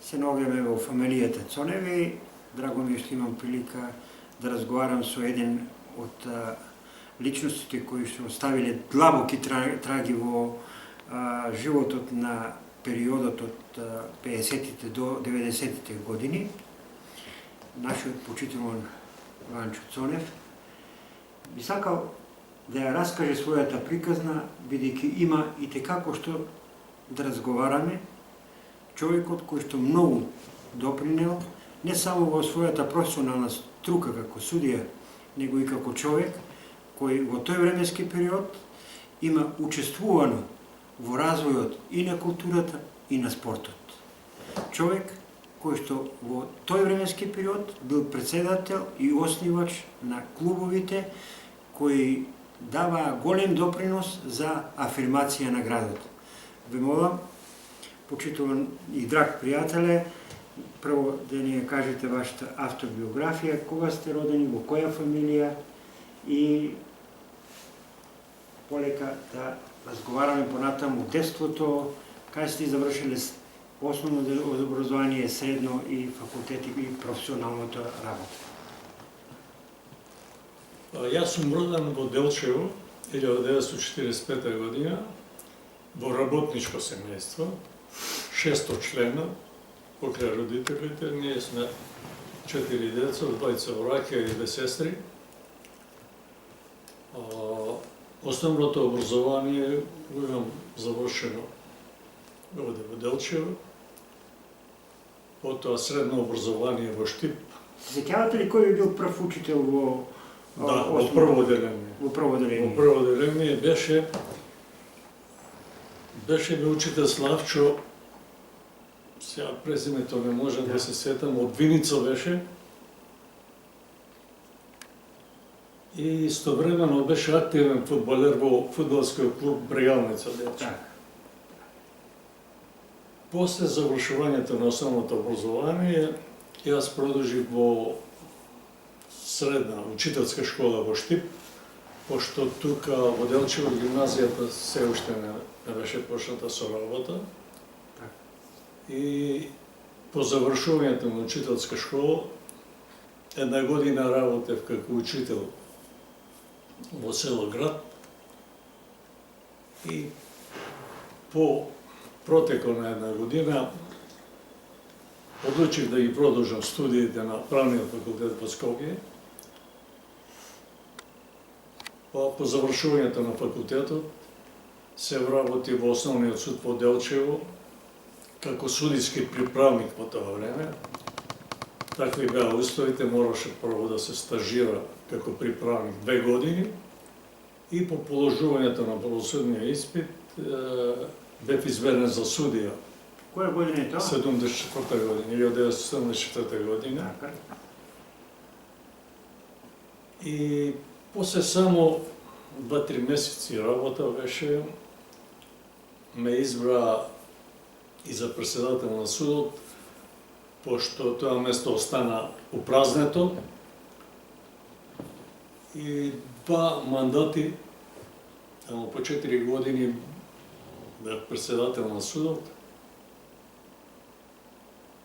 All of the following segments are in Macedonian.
се наоѓаме во фамилијата Цоневи. Драго ми е што имам прилика да разговарам со еден од личностите кои што оставиле длабоки траги во животот на периодот од 50-тите до 90-тите години. Нашиот почитуван Ванчо Цонев би сакал да ја раскаже својата приказна, бидејќи има и текако што да разговараме. Човекот кој што многу допринел, не само во својата професионална струка како судија, него и како човек кој во тој временски период има учествувано во развојот и на културата и на спортот. Човек кој што во тој временски период бил председател и оснивач на клубовите кои даваа голем допринос за афирмација на градот. Ве молам, почитуван и драг пријателе, прво да ни кажете вашата автобиографија, кога сте родени, во која фамилија и полека да разговараме понатаму детството, кај сте завршиле основно образование, средно и факултет и професионалната работа. Јас сум роден во Делчево, 1945 година, во работничко семејство, 600 члена, покрај родителите, ние сме 4 деца, 2 браќа и 2 сестри. Основното образование го имам завршено овде во Делчево, потоа средно образование во Штип. Сеќавате ли кој би бил прв учител во во прво деление? Во прво деление. Во прво деление беше ми учител Славчо, сега презимето не може да се сетам, од Виница беше. И истовремено беше активен фудбалер во фудбалскиот клуб Брегалница Делчево. После завршувањето на основното образование, јас продолжив во средна учителска школа во Штип, пошто тука во Делчево гимназијата се уште не беше почната со работа. И по завршувањето на учителска школа, една година работев како учител во село Град и по протекол на една година одлучив да ги продолжам студиите на Правниот факултет во Скопје. По завршувањето на факултетот се вработи во Основниот суд во Делчево како судиски приправник во тоа време. Такви беа условите, мораше прво да се стажира како приправник 2 години и по положувањето на правосудниот испит бев изберен за судија. Која година е тоа? 74 година, 1974 година. И после само 2-3 месеци работа беше, ме избра и за председател на судот, пошто тоа место остана упразнето. И 2 мандати, само по 4 години бев председател на судот,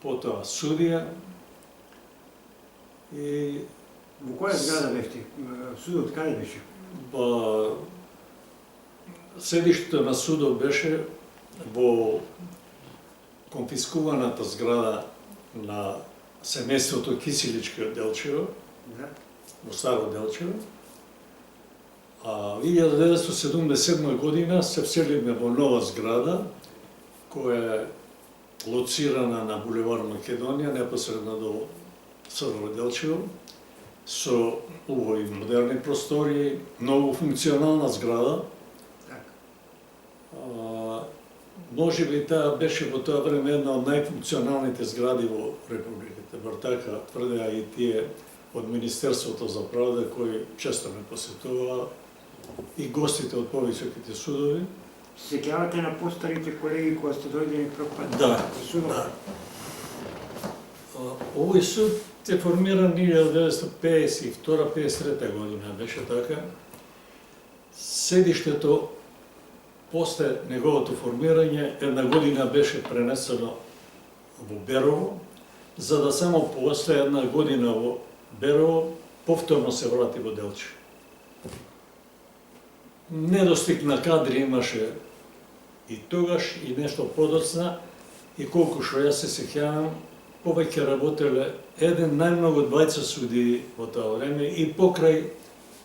потоа судија и... Во која зграда бевте? Судот каде беше? Седиштето на судот беше во конфискуваната зграда на семејството Киселички од Делчево, во Старо Делчево. А 1977 година се вселивме во нова зграда, која е лоцирана на булевар Македонија, непосредно до село Делчево, со убави модерни простори, многу функционална зграда. Можеби таа беше во тоа време една од најфункционалните згради во Републиката. Бар така тврдеа и тие од Министерството за правда, кои често ме посетуваа, и гостите од повисоките судови. Сеќавате на постарите колеги кога сте дојдени прв пат? Да. Овој суд е формиран 1952-53 година, беше така. После неговото формирање, една година беше пренесено во Берово, за да само после една година во Берово повторно се врати во Делчев. Недостиг на кадри имаше и тогаш, и нешто подоцна, и колку што јас се сеќавам, повеќе работеле еден, најмногу двајца суди во тоа време и покрај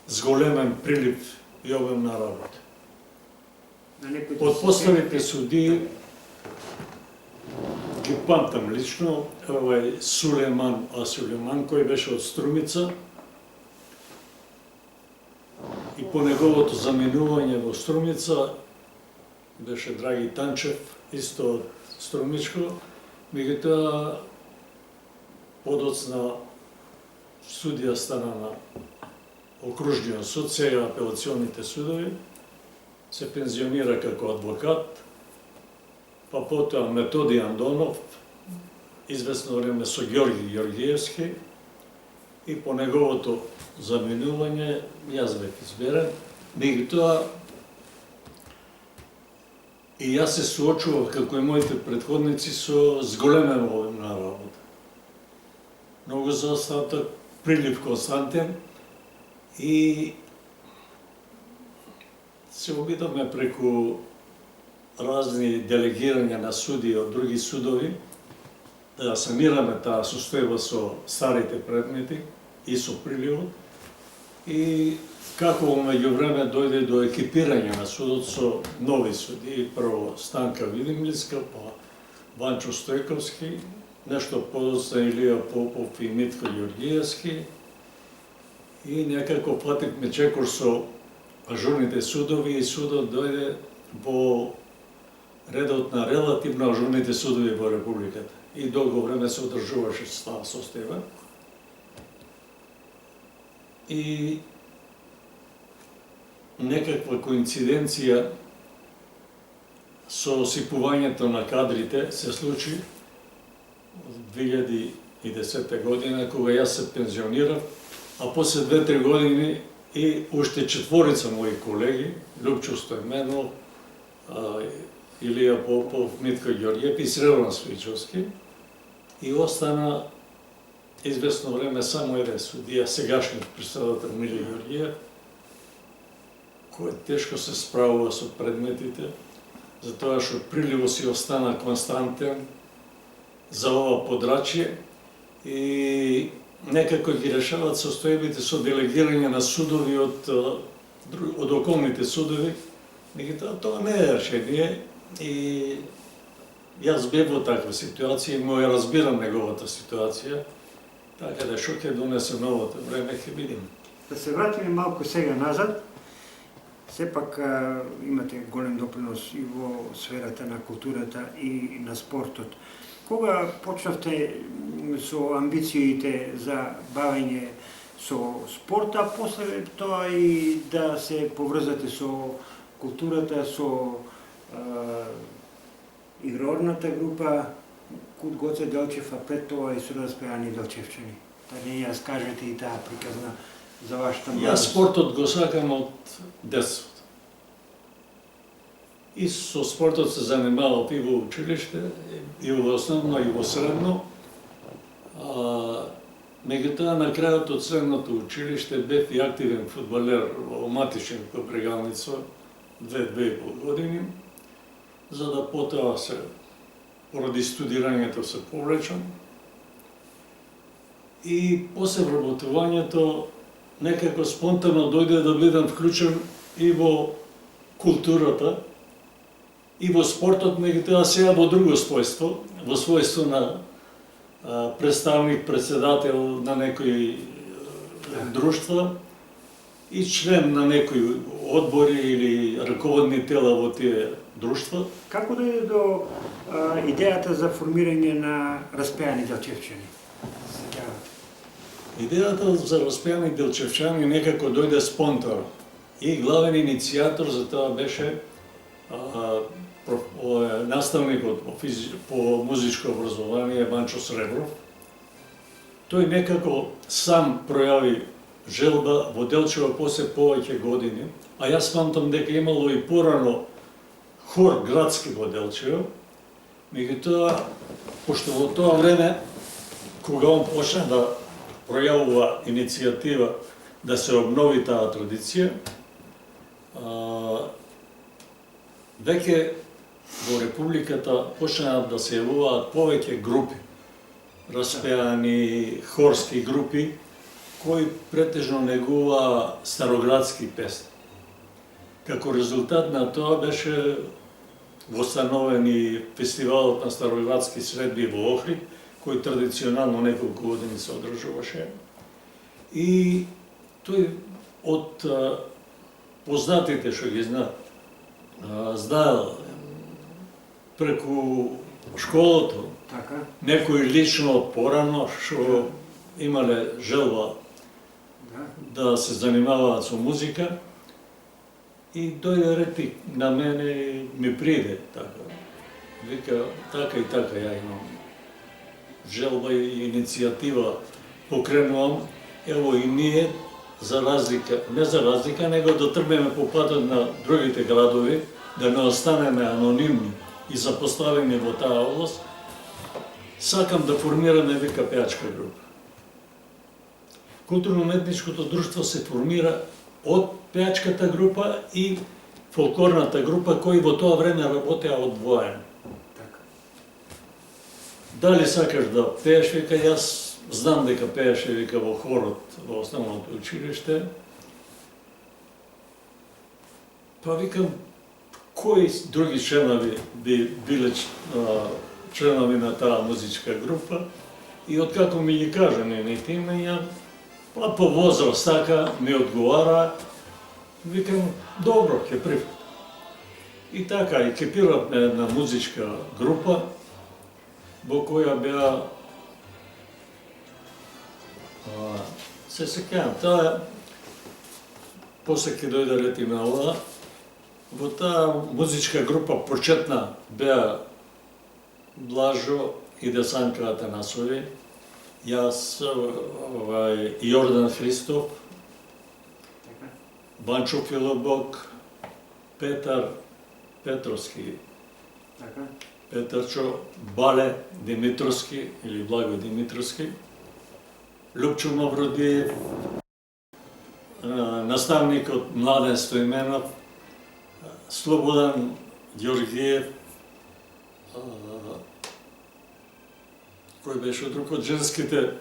зголемен прилив и обем на работа. Од поставите суди ги памтам лично, Сулейман Сулейман, кој беше од Струмица, и по неговото заминување во Струмица беше Драги Танчев, исто од Струмичко, меѓутоа подоцна судија стана на окружниот суд, сега апелационите судови, се пензионира како адвокат, па потоа Методи Андонов, известно време со Ѓорги Ѓоргиевски, и по неговото заминување јас бев изберен, меѓутоа и јас се соочував како и моите претходници со зголемен обем на работа. Многу заостаток, прилив константен и се обидовме преку разни делегирања на суди од други судови да санираме таа состојба со старите предмети и со приливот и како во меѓувреме дојде до екипирање на судот со нови суди, прво Станка Видимлиска, па Ванчо Стојковски, нешто подоцна Илија Попов и Митко Ѓоргиевски и некако плативме чекор со ажурните судови и судот дојде во редот на релативно ажурните судови во Републиката и долго време се одржуваше таа состојба. И некаква коинциденција со осипувањето на кадрите се случи 2010 година, кога јас се пензионирав, а после 2-3 години и уште 4 мои колеги, Лјупчо Стојменов, Илија Попов, Митко Ѓорѓиев и Средран Стоичовски, и остана известно време само еден судија, сегашниот председател Миле Ѓорѓиев, кој тешко се справува со предметите, затоа што приливот си остана константен за ова подрачје и некако ги решаваат состојбите со делегирање на судови од околните судови, меѓутоа тоа не е решение и јас бев во таква ситуација и ја разбирам неговата ситуација, така да што ќе донесе новото време, ќе видим. Да се вратиме малку сега назад, сепак имате голем допринос и во сферата на културата и на спортот. Кога почнавте со амбициите за бавење со спорта, а после тоа и да се поврзате со културата, со игрорната група Кут Гоце Делчев, а пред тоа и со распеани Делчевчани? Да не ја скажете и таа приказна за вашата младост. Јас спортот го сакам од детството. И со спортот се занимавав и во училиште, и во основно, и во средно. Меѓутоа, на крајот од средното училиште бев и активен фудбалер во Матишин во Брегалница 2,5 години, за да потоа се, поради студирањето се повлечам. И после вработувањето некако спонтано дојде да бидам вклучен и во културата, и во спортот, меѓутоа сега во друго својство, во својство на представник, председател на некои друштва и член на некои одбори или раководни тела во тие друштва. Како дојде до идејата за формирање на Распеани Делчевчани? Идејата за Распеани Делчевчани некако дојде спонтано и главен иницијатор за тоа беше наставникот по музичко образование Ванчо Сребров. Тој некако сам пројави желба во Делчево после повеќе години, а јас памтам дека имало и порано хор градски во Делчево, Меѓутоа, пошто во тоа време, кога он почна да пројавува иницијатива да се обнови таа традиција, веќе во Републиката почнаа да се јавуваат повеќе групи, распеани хорски групи, кои претежно негува староградски песни. Како резултат на тоа беше востановен и фестивалот на староградски средби во Охрид, кој традиционално неколку години се одржуваше. И тој од познатите што ги знаел преку школото, Така. некои лично порано што имале желба да се занимаваат со музика, и дојде ред и на мене и ми приде така. Вика, така и така, ја имам желба и иницијатива покренувам, ево и ние, не за разлика, него да тргнеме по патот на другите градови, да не останеме анонимни и запоставени во таа област, сакам да формираме, вика, пеачка група. Културно-уметничкото друштво се формира од пеачката група и фолклорната група, кои во тоа време работеа одвоено. Така. Дали сакаш да пееш, вика, јас знам дека пееше, вика, во хорот во основното училиште. Па викам, кои други членови би биле членови на таа музичка група, и откако ми ги кажа нејните имења, па по возраст така ми одговара, викам, добро, ќе прифатам. И така, екипиравме една музичка група, во која беа, се сеќавам, таа, после ќе дојде ред и на ова, во таа музичка група почетна беа Блажо и Десанка Атанасови, јас, Јордан Христов, Банчо Филобок, Петар Петровски, Петарчо, Бале Димитровски или Благо Димитровски, Лупчо Мавродиев, наставникот Младен Стоименов, Слободан Ѓоргиев, кој беше друг од женските,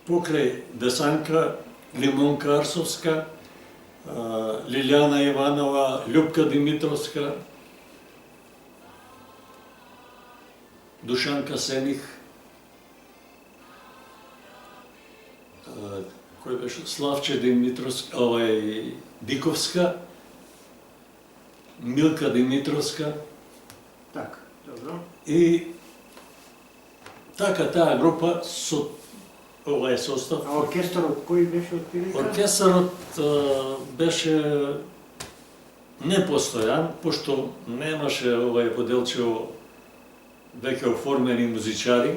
покрај Десанка, Лимонка Арсовска, Лилјана Иванова, Љупка Димитровска, Душанка Сених, кој беше Славче Димитровска, Диковска, Милка Димитровска. Така, добро. И така таа група со овај состав. А оркестарот кој беше од Пилика? Оркестарот беше непостојан, пошто немаше во Делчево веќе оформени музичари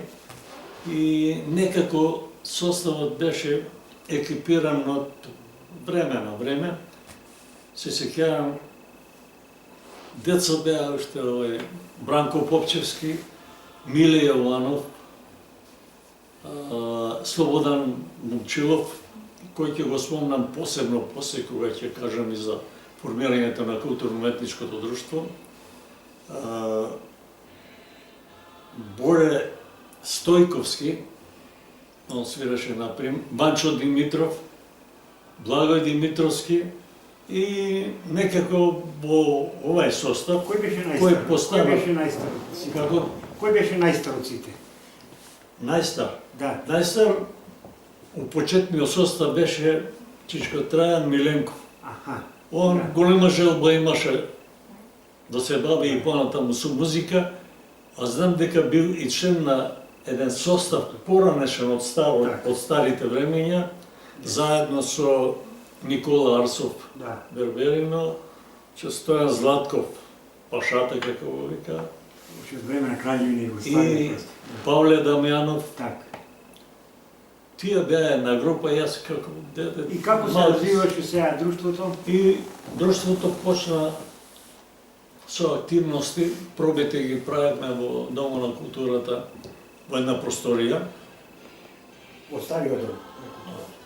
и некако составот беше екипиран од време на време. Се сеќавам, деца беа уште Бранко Попчевски, Миле Јованов, Слободан Момчилов, кој ќе го спомнам посебно после кога ќе кажам и за формирањето на културно-уметничкото друштво. Боре Стојковски, он свираше напрем, Банчо Димитров, Благој Димитровски и некако во овај состав Кој беше кој постава... Кој беше најстар? Како? Кој беше најстар од сите? Најстар? Да. Најстар у почетниот состав беше Чичко Трајан Миленков. Аха. Он голема желба имаше да се бави и понатаму со музика, а знам дека бил и член на еден состав поранешен од старите времења, заедно со Никола Арсов Берберино, Стојан Златков, Пашата, како го вика, Уште од време на краљевина и Југославија. Павле Дамјанов. Така. Тие беа една група, јас како дете... И како се развиваше сега друштвото? И друштвото почна со активности, пробите ги правевме во Домот на културата, во една просторија, Во стариот дом.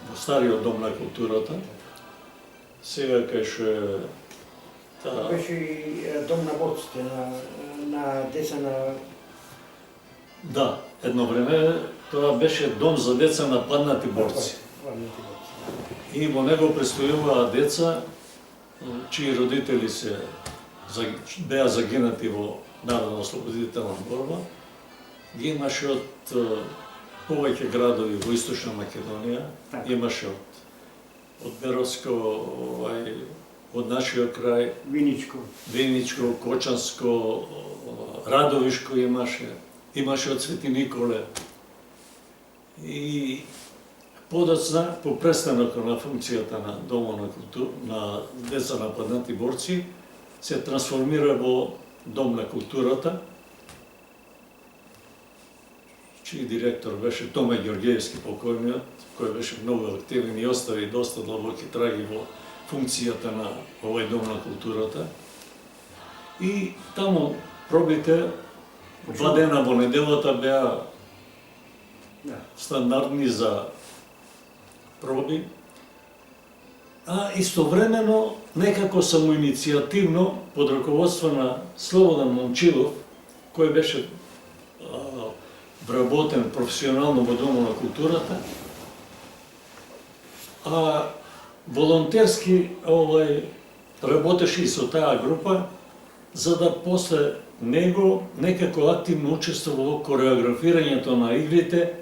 во стариот Дом на културата. Сега кај ше Беше и дом на борците, на деца на... Да, едно време тоа беше дом за деца на паднати борци. И во него престојуваа деца чии родители беа загинати во Народно-ослободителна борба. Ги имаше од повеќе градови во Источна Македонија, имаше од Беровско, од нашиот крај, Виничко, Кочанско, Радовишко имаше од Свети Николе. И подоцна, по престанокот на функцијата на Домот на култура, на деца на паднати борци, се трансформира во Дом на културата, чиј директор беше Томе Ѓорѓеевски, покојниот, кој беше многу активен и остави доста длабоки траги во функцијата на овој Дом на културата. И таму пробите 2 дена во неделата беа стандардни за проби, а истовремено некако самоиницијативно под раководство на Слободан Момчилов, кој беше вработен професионално во Домот на културата, а волонтерски работеше и со таа група, за да после него некако активно учествува во кореографирањето на игрите,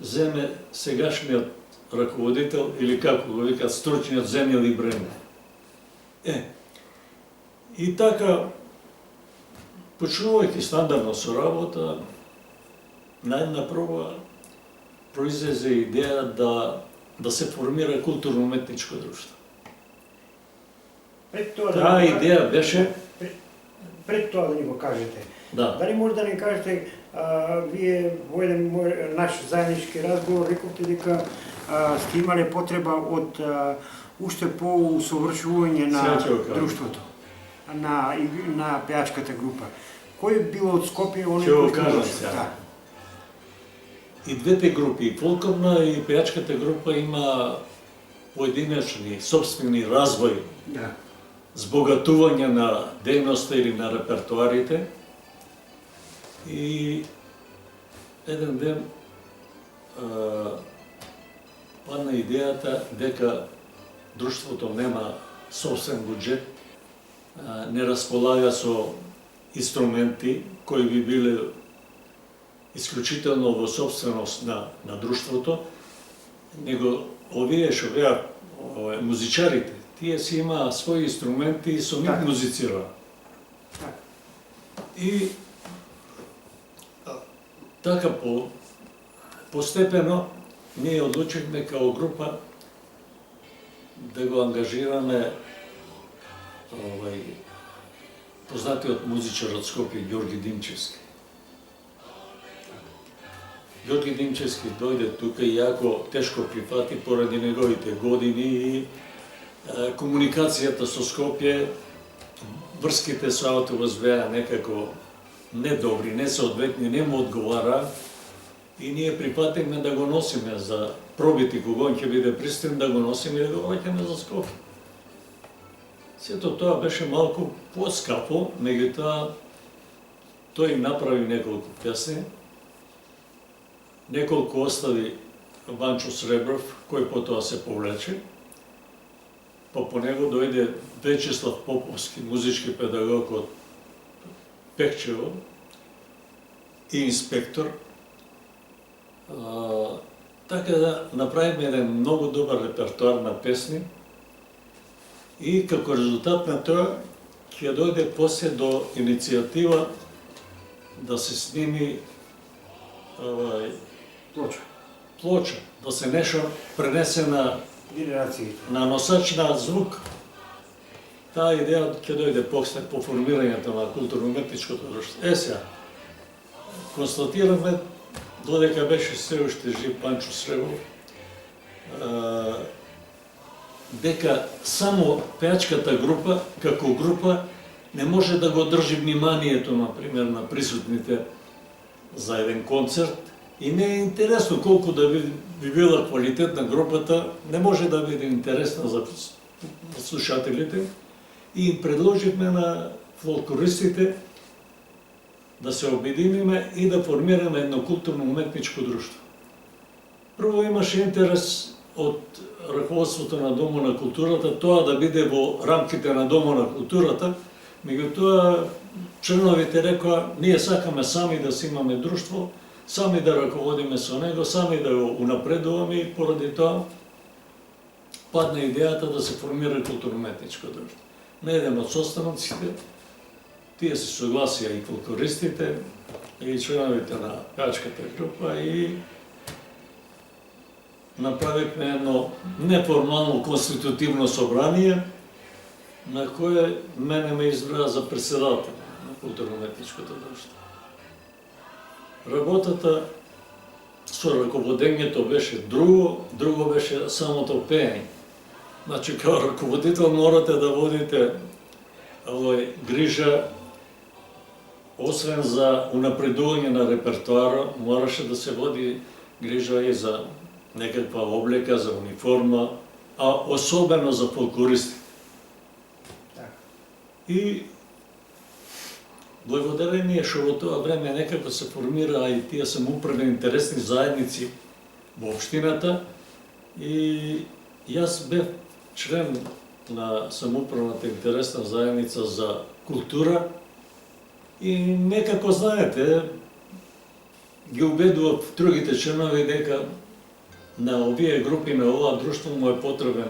земе сегашниот раководител, или како го викаат, стручниот Земјел Ибреме. И така, почнувајќи стандардно со работа, на една проба произлезе идеја да се формира културно-уметничко друштво. Таа идеја беше... Пред тоа да ни го кажете. Да. Дали може да ни кажете, вие во еден наш заеднички разговор рековте дека сте имале потреба од уште по-усовршување на друштвото, на пеачката група. Кој бил од Скопје? Ќе го кажам сега. И двете групи, и фолклорна и пеачката група, има поединечни, собствени развој, збогатување на дејноста или на репертуарите. И еден ден падна идејата дека друштвото нема собствен буџет, не располага со инструменти кои би биле исклучително во собственост на друштвото, него овие што беа музичарите, тие си имаа своји инструменти и со нив музицираа. И така постепено ние одлучивме као група да го ангажираме познатиот музичар од Скопје Ѓорги Димчевски. Ѓорги Димчевски дојде тука и јако тешко прифати поради неговите години и комуникацијата со Скопје, врските со автобус беа некако недобри, несоодветни, не му одговара и ние прифативме да го носиме за пробити кога он ќе биде пристигнат, да го носиме и да го ваќаме за Скопје. Сето тоа беше малку поскапо, меѓутоа тој направи неколку песни, неколку остави Ванчо Сребров, кој потоа се повлече, па по него дојде Вечеслав Поповски, музички педагог од Пекчево и инспектор. Така да направиме еден многу добар репертуар на песни и како резултат на тоа ќе дојде после до иницијатива да се сними плоча, да се нешто пренесе на носач на звук. Таа идеја ќе дојде после по формирањето на културно-уметничкото друштво. Сега, констатираме, додека беше се уште жив Панчо Сребров, дека само пеачката група, како група, не може да го држи вниманието, например, на присутните за еден концерт и не е интересно колку да би била квалитет на групата, не може да биде интересна за слушателите и им предложихме на фолклористите да се обединиме и да формираме едно културно-уметничко друштво. Прво имаше интерес од раководството на Дома на културата тоа да биде во рамките на Дома на културата, меѓутоа членовите рекоа ние сакаме сами да си имаме друштво, сами да раководиме со него, сами да го унапредуваме и поради тоа падна идејата да се формира културно-уметничко друштво. На еден од состаноците тие се согласија и фолклористите, и членовите на пеачката група и направивме едно неформално конститутивно собрание на кое мене ме избра за председател на културно-уметничкото друштво. Работата со раководењето беше друго беше самото пеење. Значи, као раководител морате да водите грижа, освен за унапредување на репертоара, мораше да се води грижа и за некаква облека, за униформа, а особено за фолклористите. И благодарение што во тоа време некако се формира и тие самоуправни интересни заедници во општината и јас бев член на самоуправната интересна заедница за култура и некако знаете ги убедував другите членови дека на овие групи, на ова друштво му е потребен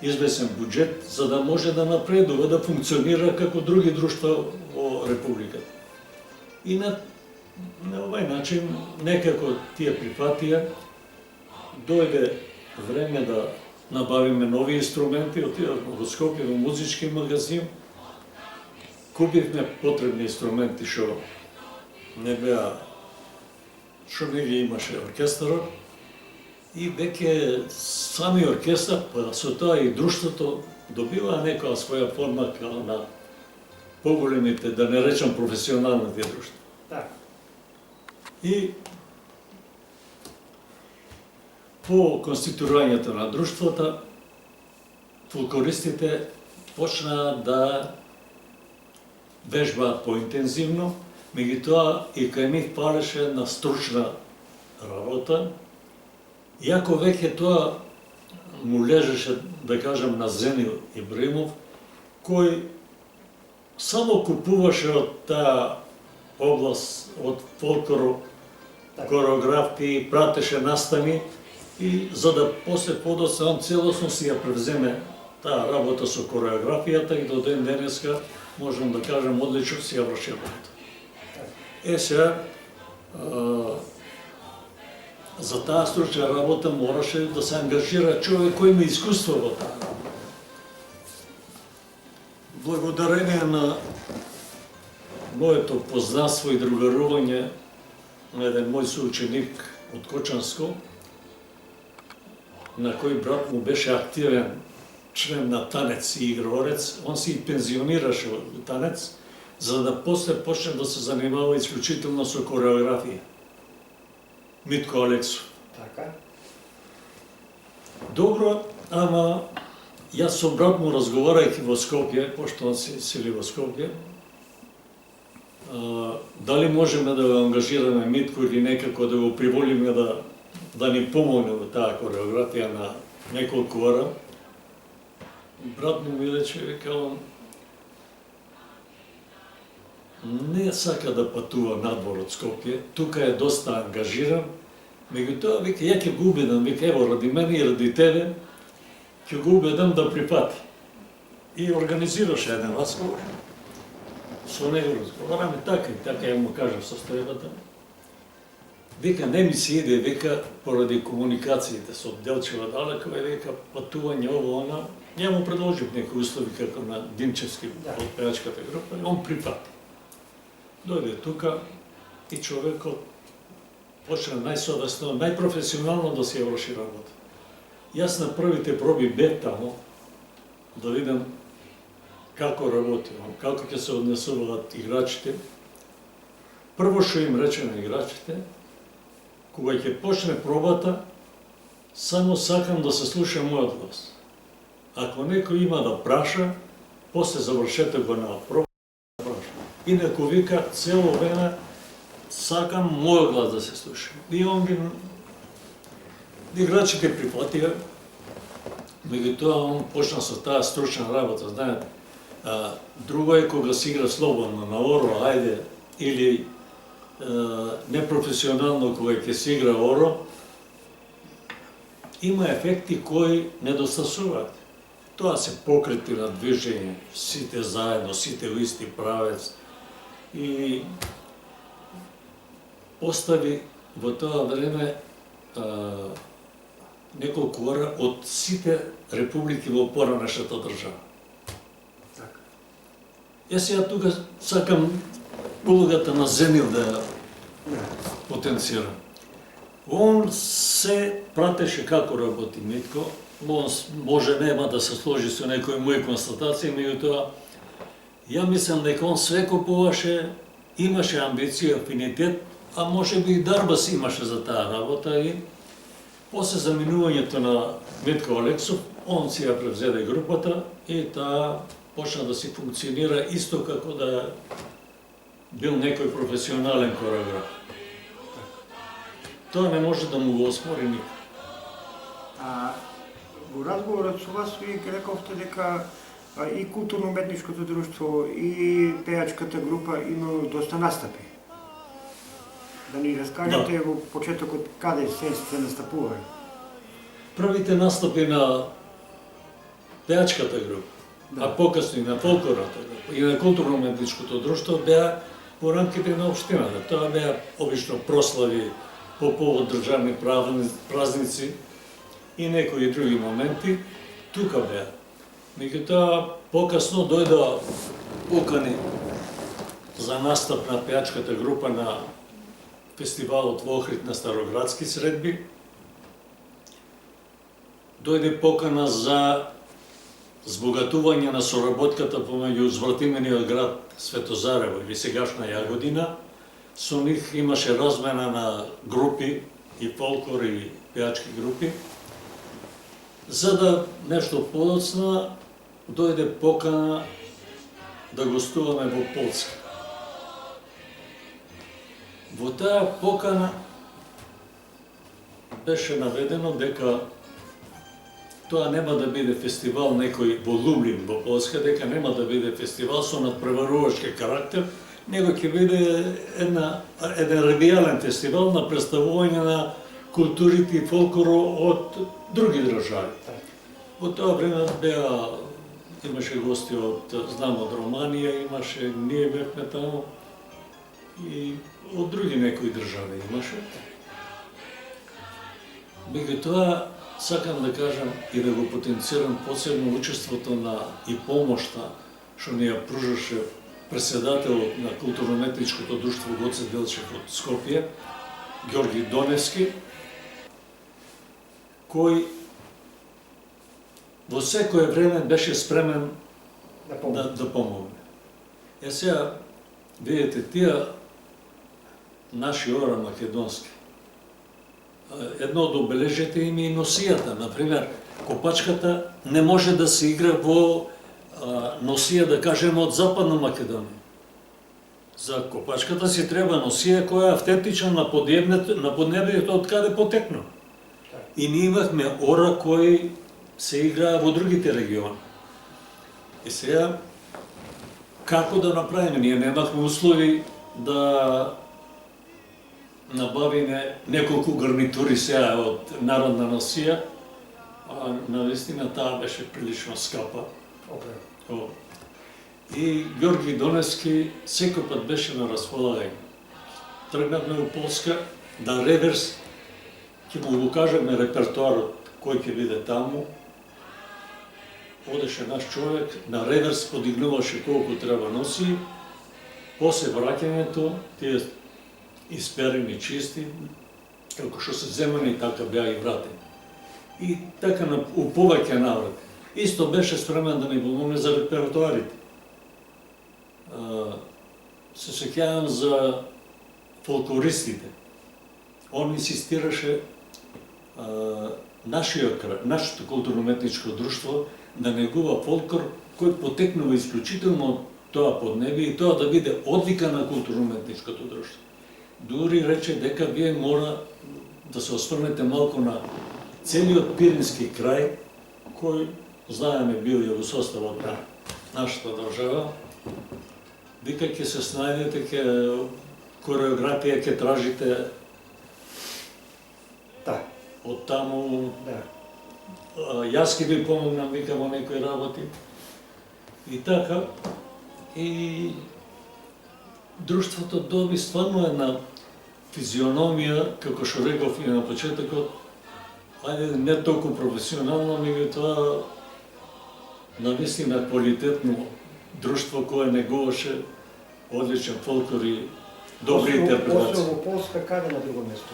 извесен буџет за да може да напредува, да функционира како други друштва во Републиката. И на овај начин некако тие прифатија, дојде време да набавиме нови инструменти, отидовме во Скопје во музички магазин, купивме потребни инструменти што не ги имаше оркестарот и веќе сами оркестар, па со тоа и друштвото добива некоја своја форма као на поголемите, да не речам професионалните друштва. И по конституирањето на друштвото, фолклористите почнаа да вежбаат поинтензивно, меѓутоа и кај нив палеше на стручна работа, иако веќе тоа му лежеше, да кажам, на Зенил Ибримов, кој само купуваше од таа област, од фолклор, кореографии, пратеше настани и за да после подоцна он целосно си ја превземе таа работа со кореографијата и до ден денеска можам да кажам одлично си ја врши работа. Сега за таа стручна работа мораше да се ангажира човек кој има искуство во таа. Благодарение на моето познанство и другарување на еден мој соученик од Кочанско, на кој брат му беше активен член на танец и игрорец, он си пензионираше во танец, за да после почне да се занимава исклучително со кореографија. Митко Алексов. Така. Добро, ама јас со брат му разговарајќи во Скопје, пошто он се сели во Скопје, дали можеме да го ангажираме Митко или некако да го приволиме да ни помогне во таа кореографија на неколку ора. Брат му ми рече, вика он, не сака да патува надвор од Скопје, тука е доста ангажиран, меѓутоа, вика, ја ќе го убедам, вика, ево, ради мене и ради тебе, ќе го убедам да припати. И организираше еден разговор. Со него разговараме така и така, ја му кажам состојбата. Вика, не ми се иде, вика, поради комуникациите со Делчева далеко, вика, патување ово, она. Ја му предложив некои услови како на Димчевски од пеачката група и он припати. Дојде тука и човекот почна најсовесно, најпрофесионално да се ја врши работа. Јас на првите проби бев тамо да видам како работиме, како ќе се однесуваат играчите. Прво што им рече на играчите, кога ќе почне пробата, само сакам да се слуша мојот глас. Ако некој има да праша, после завршете го на пробата да праша. Инаку вика цело време сакам мојот глас да се слуша. И он ги играчите прифатија, меѓутоа он почна со таа стручна работа, знаете. Друго е кога се игра слободно на оро, ајде, или непрофесионално кога ќе се игра оро, има ефекти кои недостасуваат. Тоа се покрети на движење, сите заедно, сите во исти правец и постави во тоа време неколку ора од сите републики во поранешната држава. Јас сега тука сакам улогата на Зенил да ја потенцирам. Он се пратеше како работи Митко, он може нема да се сложи со некои мои констатации, меѓутоа ја мислам дека он све купуваше, имаше амбиција, афинитет, а може би и дарбас имаше за таа работа и после заминувањето на Митко Алексов, он си ја превзеде групата и таа почна да си функционира исто како да бил некој професионален хореограф. Тоа не може да му го оспори никој. Во разговорот со вас ви рековте дека и културно-уметничкото друштво и пејачката група има доста настапи. Да ни раскажете во почетокот каде се настапували? Првите настапи на пејачката група, а покасно и на фолклорната група и на културно-уметничкото друштво беа во рамките на општината. Тоа беа обично прослави по повод државни празници и некои други моменти, тука беа. Меѓутоа, покасно дојда покани за настап на пејачката група на фестивалот во Охрид на Староградски средби. Дојде покана за збогатување на соработката помеѓу звртимениот град Светозарево или сегашна Јагодина. Со нив имаше размена на групи и фолклор и пејачки групи. За да нешто подоцна дојде покана да гостуваме во Полска. Во таа покана беше наведено дека тоа нема да биде фестивал некој во Лублин во Полска, дека нема да биде фестивал со надпреварувачки карактер, него ќе биде еден регионален фестивал на представување на културите и фолклорот од други држави. Во тоа време имаше гости знам од Романија, имаше, ние бевме таму и од други некои држави имаше. Меѓутоа, сакам да кажам и да го потенцирам посебно учеството на и помошта што ни ја пружаше председателот на културно-уметничкото друштво Гоце Делчев од Скопје, Ѓорги Доневски, кој во секое време беше спремен да помогне. Сега, видите, тие наши ора македонски, едно од обележите им е и носијата. Например, копачката не може да се игра во носија, да кажеме, од Западна Македонија. За копачката си треба носија која е автентична на поднебието од каде потекнува. И ние имахме ора кои се играа во другите региони. И сега, како да направиме? Ние немахме услови да набавиме неколку гарнитури сега од народна носија, а навистина таа беше прилично скапа. И Ѓорги Доневски секој пат беше на располагање. Тргнавме во Полска, да реверс, ќе му го кажеме репертуарот кој ќе биде таму. Одеше наш човек, на реверс подигнуваше колку треба носи, после враќањето, тие исперени, чисти, како што се земани, така беа и вратени. И така у повеќе наврати. Исто беше спремен да ни помогне за репертуарите. се сеќавам за фолклористите. Он инсистираше нашето културно-уметничко друштво да негува фолклор кој потекнува исклучително од тоа поднебие и тоа да биде одлика на културно-уметничкото друштво. Дури рече дека вие мора да се осврнете малку на целиот Пирински крај, кој, знаеме, бил и во составот на нашата држава. Вика, ќе се снајдете, ќе кореографија ќе тражите од таму. Јас ќе ви помогнам, вика, во некои работи. И така, и друштвото доби стварно една физиономија, како што реков и на почетокот, ајде не толку професионално, меѓутоа навистина квалитетно друштво кое негуваше одличен фолклор и добри интерпретации. Освен во Полска, каде на друго место?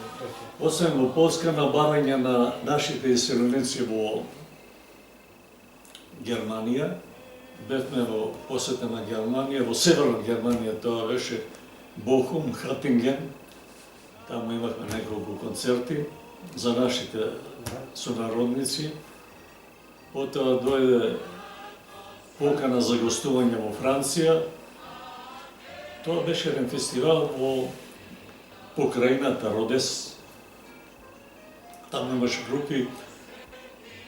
Освен во Полска, на барање на нашите иселеници во Германија. Бевме во посета на Германија, во северна Германија, тоа беше Бохум, Хатинген. Таму имахме неколку концерти за нашите сонародници. Потоа дојде покана за гостување во Франција. Тоа беше еден фестивал во покрајната Родес. Таму имаше групи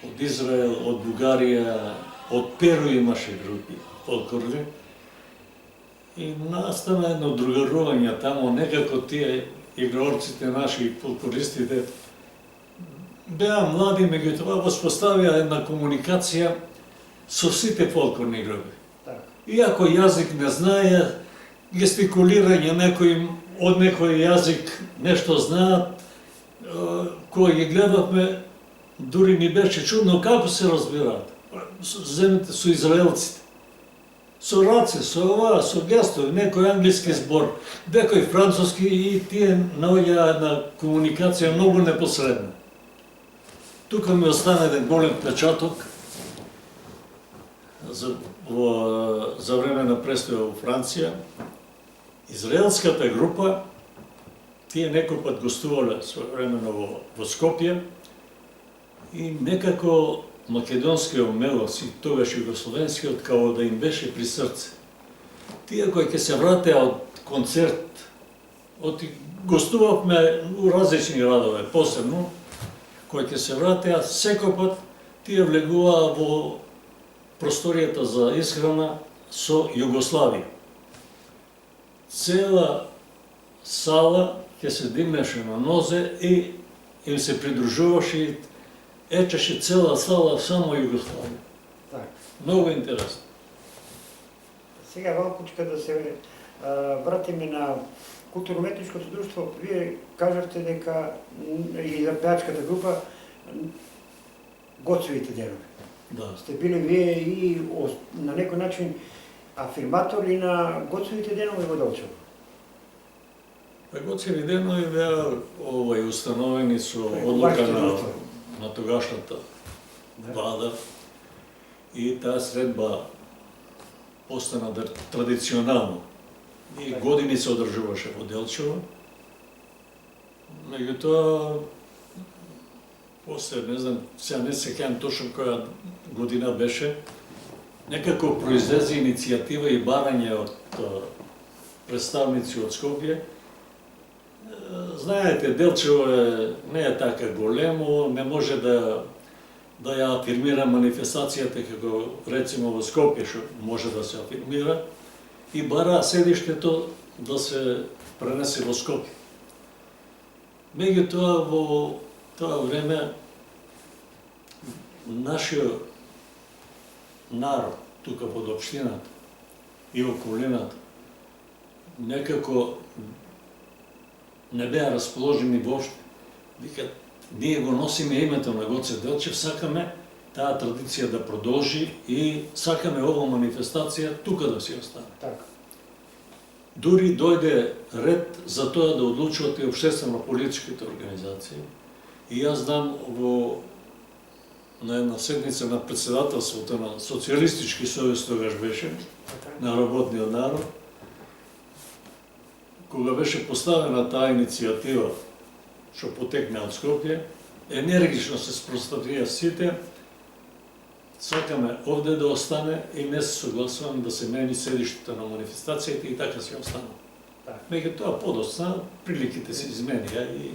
од Израел, од Бугарија, од Перу имаше групи фолклорни. И настана едно другарување таму, некако тие играорците наши, фолклористите, беа млади, меѓутоа воспоставија една комуникација со сите фолклорни групи. Иако јазик не знае, гестикулирање некој од некој јазик нешто знаат, кој ги гледавме, дури ни беше чудно како се разбираат. Земете со израелците, со раце, со ова, со гестови, некој англиски збор, некој француски и тие наоѓаа една комуникација многу непосредна. Тука ми остана еден голем печаток за време на престоја во Франција. Израелската група, тие некој пат гостувале своевремено во Скопје и некако македонскиот мелос и тогаш југословенскиот као да им беше при срце. Тие кои ќе се вратеа од концерт, гостувавме у различни градове, посебно, кои ќе се вратеа, секој пат тие влегуваа во просторијата за исхрана со Југославија. Цела сала ќе се дигнеше на нозе и им се придружуваше и ечеше цела сала само Југославија. Многу интересно. Сега малкучка да се вратиме на културно-уметничкото друштво. Вие кажавте дека и за пеачката група Гоцевите денови. Да. Сте били вие и на некој начин афирматори на Гоцевите денови во Делчево. Гоцеви денови беа установени со одлука на тогашната влада и таа средба остана традиционално. И години се одржуваше во Делчево. Меѓутоа, после, не знам, сега не се сеќавам точно која година беше, некако произлезе иницијатива и барање од представници од Скопје. Знаете, Делчево не е така големо, не може да ја афирмира манифестацијата како рецимо во Скопје што може да се афирмира и бара седиштето да се пренесе во Скопје. Меѓутоа во тоа време нашиот народ тука под општината и околината некако не беа расположени воопште. Викат, ние го носиме името на Гоце Делчев, сакаме таа традиција да продолжи и сакаме ова манифестација тука да си остане. Дури дојде ред за тоа да одлучуват и општествено-политичките организации. И јас знам на една седница на председателството на Социјалистички сојуз тогаш беше, на работниот народ, кога беше поставена таа иницијатива што потекна од Скопје, енергично се спроставија сите, сакаме овде да остане и не се согласувам да се мени седиштето на манифестацијата и така се останува. Меѓутоа подоцна приликите се изменија и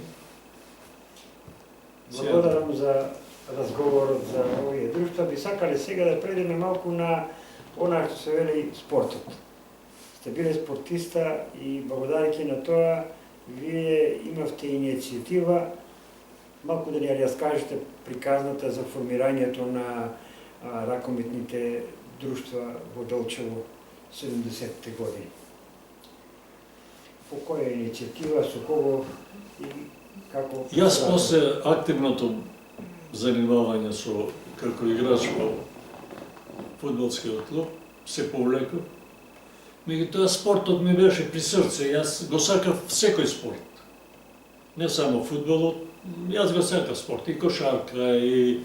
Благодарам за разговорот за овие друштва. Би сакале сега да предеме малку на она што се вели спортот. Сте биле спортиста и благодарејќи на тоа вие имавте иницијатива малку да ни ја раскажете приказната за формирањето на ракометните друштва во Делчево 70-те години. По која иницијатива, со кого и како? Јас после активното занимавање со како играч во фудбалскиот клуб се повлеков. Меѓутоа спортот ми беше при срце, јас го сакав секој спорт. Не само фудбалот, јас го сакав спорт, и кошарка, и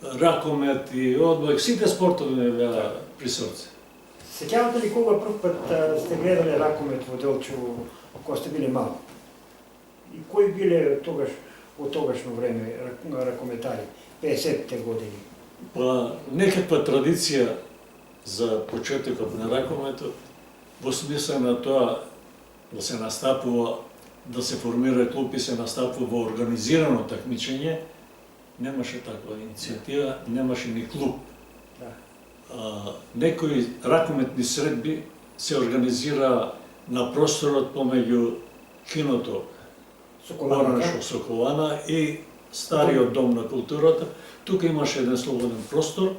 ракомет, и одбојк, сите спортови ми беа при срце. Сеќавате ли кога прв пат сте гледале ракомет во Делчево кога сте биле мали? И кои биле во тогашно време ракометари, 50-те години? Па некаква традиција за почетокот на ракометот, во смисла на тоа да се настапува, да се формира клуб и се настапува во организирано такмичење, немаше таква иницијатива, немаше ни клуб. Некои ракометни средби се организира на просторот помеѓу киното Ораншо Соколана и стариот дом на културата. Тука имаше еден слободен простор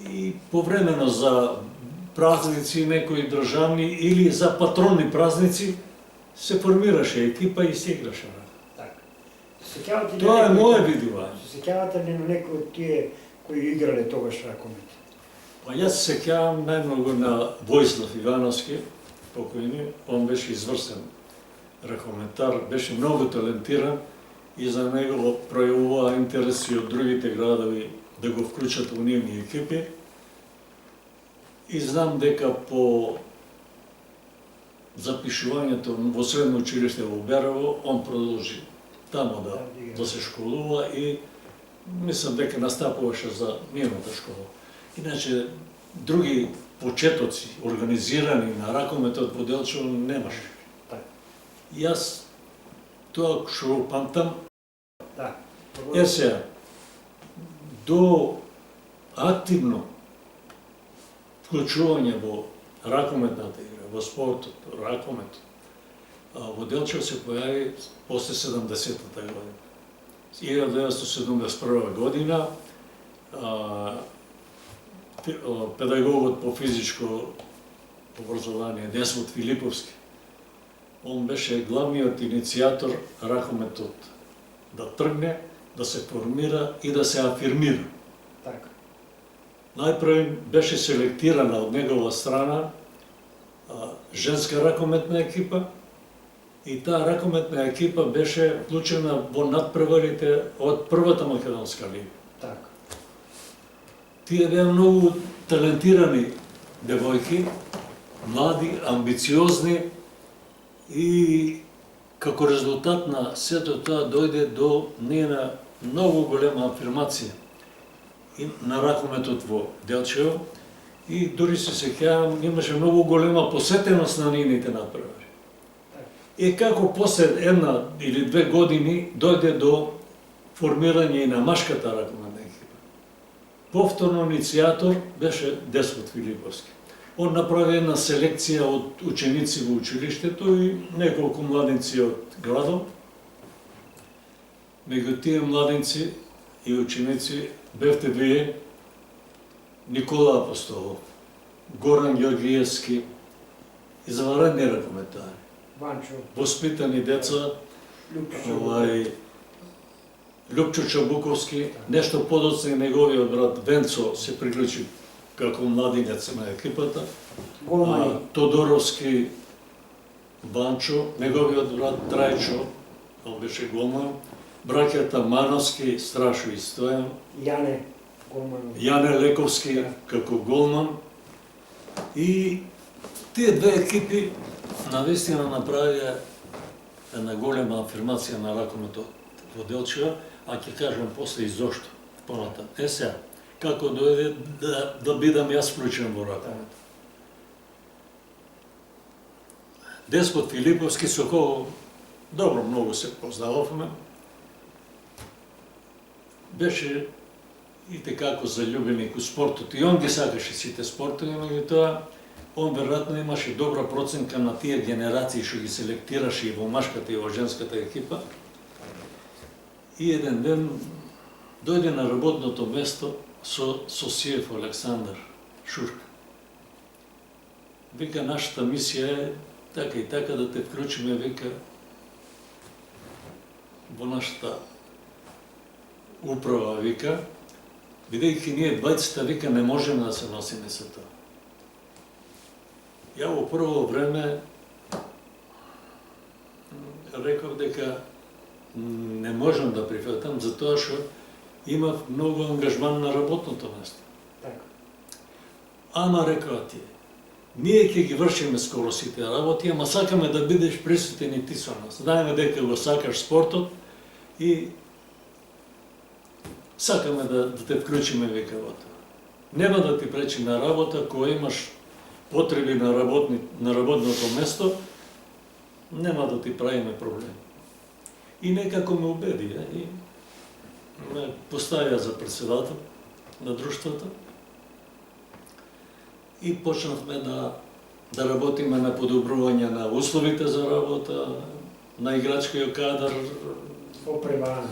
и повремено за празници некои државни или за патронни празници се формираше екипа и се играше. Тоа е моја видива. Се сеќавате ли на некои од тие кои играле тогаш ракомет? Па јас се сеќавам најмногу на Војслав Ивановски, покојни, он беше изврсен ракометар, беше многу талентиран и за него пројавува интереси од другите градови да го вклучат во нивни екипи. И знам дека по запишувањето во средно училиште во Берово, он продолжи тамо да се школува и мислам дека настапуваше за нивната школа. Иначе, други почетоци, организирани на ракометот во Делчево, немаше. Јас тоа што го памтам, сега, до активно вклучување во ракометната игра, во спортот, ракометот, во Делчево се појави после 70-та година. 1971 година педагогот по физичко образование Деспот Филиповски, он беше главниот иницијатор ракометот да тргне, да се формира и да се афирмира. Најпрво беше селектирана од негова страна женска ракометна екипа и таа ракометна екипа беше вклучена во надпреварите од првата македонска лига. Тие беа многу талентирани девојки, млади, амбициозни и како резултат на сето тоа дојде до нејна многу голема афирмација на ракометот во Делчево и дури се сеќавам имаше многу голема посетеност на нивните надпревари. И како после една или две години дојде до формирање и на машката ракометна екипа. Повторно иницијатор беше Деспот Филиповски. Он направи една селекција од ученици во училиштето и неколку младинци од градот. Меѓу тие младинци и ученици бевте вие Никола Апостолов, Горан Ѓоргиевски, изваредни ракометари. Воспитани деца, Лјупчо Чабуковски, нешто подоцна и неговиот брат Венцо се приклучи како младинец на екипата. Тодоровски Банчо, неговиот брат Трајчо, он беше голман. Браќата Мановски, Страшо и Стојан. Јане Лековски како голман. И тие две екипи навистина направија една голема афирмација на ракомето во Делчева, а ќе кажам после и зошто понатаму. Сега, како дојде да бидам јас вклучен во ракомето. Деспот Филиповски, со кого добро многу се познававме, беше и како заљубеник у спортот. И он ги сакаше сите спортови, меѓутоа, он веројатно имаше добра проценка на тие генерации што ги селектираше и во машката и во женската екипа. И еден ден дојде на работното место со Сиев Александар Шурка. Вика, нашата мисија е така и така да те вклучиме, вика, во нашата управа, вика, бидејќи ние двајцата, вика, не можеме да се носиме со тоа. Ја во прво време реков дека не можам да прифатам, затоа што имав многу ангажман на работното место. Ама, рекоа тие, ние ќе ги вршиме скоро сите работи, ама сакаме да бидеш присутен и ти со нас. Знаеме дека го сакаш спортот и сакаме да те вклучиме, вика, во тоа. Нема да ти пречи на работа, кога имаш потреби на работното место, нема да ти правиме проблем. И некако ме убеди, и ме поставија за председател на друштвото. И почнавме да работиме на подобрување на условите за работа, на играчкиот кадар,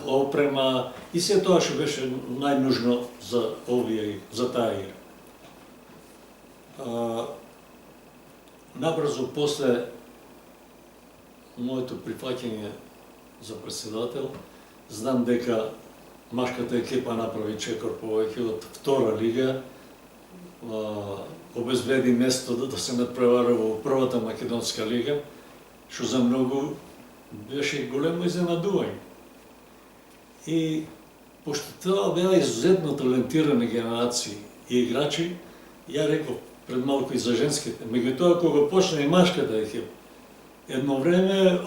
опрема и се тоа што беше најнужно за овие, за таа игра. Набрзо после моето прифаќање за председател, знам дека машката екипа направи чекор повеќе од втора лига, обезбеди место да се надпревара во првата македонска лига, што за многу беше големо изненадување. И пошто тоа беа изузетно талентирани генерации и играчи, ја реков пред малку и за женските. Меѓутоа, кога почна и машката екипа, едно време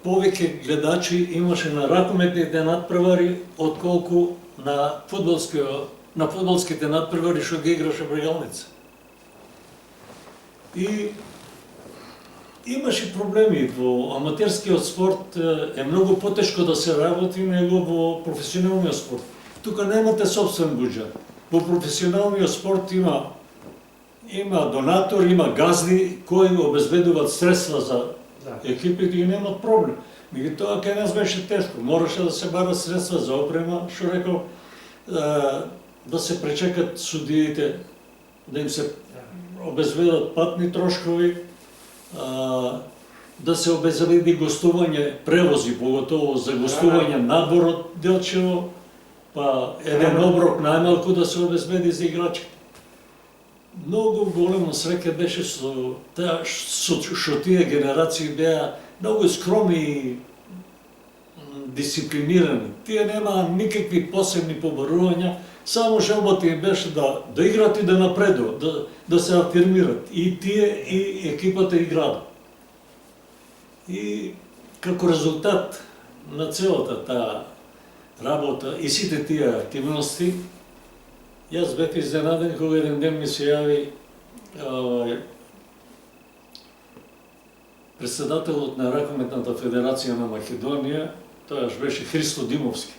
повеќе гледачи имаше на ракометните надпревари отколку на фудбалските надпревари што ги играше Брегалница. И имаше проблеми. Во аматерскиот спорт е многу потешко да се работи него во професионалниот спорт. Тука немате собствен буџет. Во професионалниот спорт има донатор, има газди кои обезбедуваат средства за екипите и немат проблем. Меѓутоа кај нас беше тешко. Мораше да се барат средства за опрема, што рекол, да се пречекат судиите, да им се обезбедат патни трошкови, да се обезбеди гостување, превози, поготово за гостување надвор од Делчево, па еден оброк најмалку да се обезбеди за играчите. Многу голема среќа беше со што тие генерации беа многу скромни и дисциплинирани. Тие немаа никакви посебни побарувања, само желбата им беше да играат и да напредуват, да се афирмират. И тие, и екипата и градот. И како резултат на целата таа работа и сите тие активности, јас бев изненаден кога еден ден ми се јави председателот на Ракометната федерација на Македонија, тоаш беше Христо Димовски.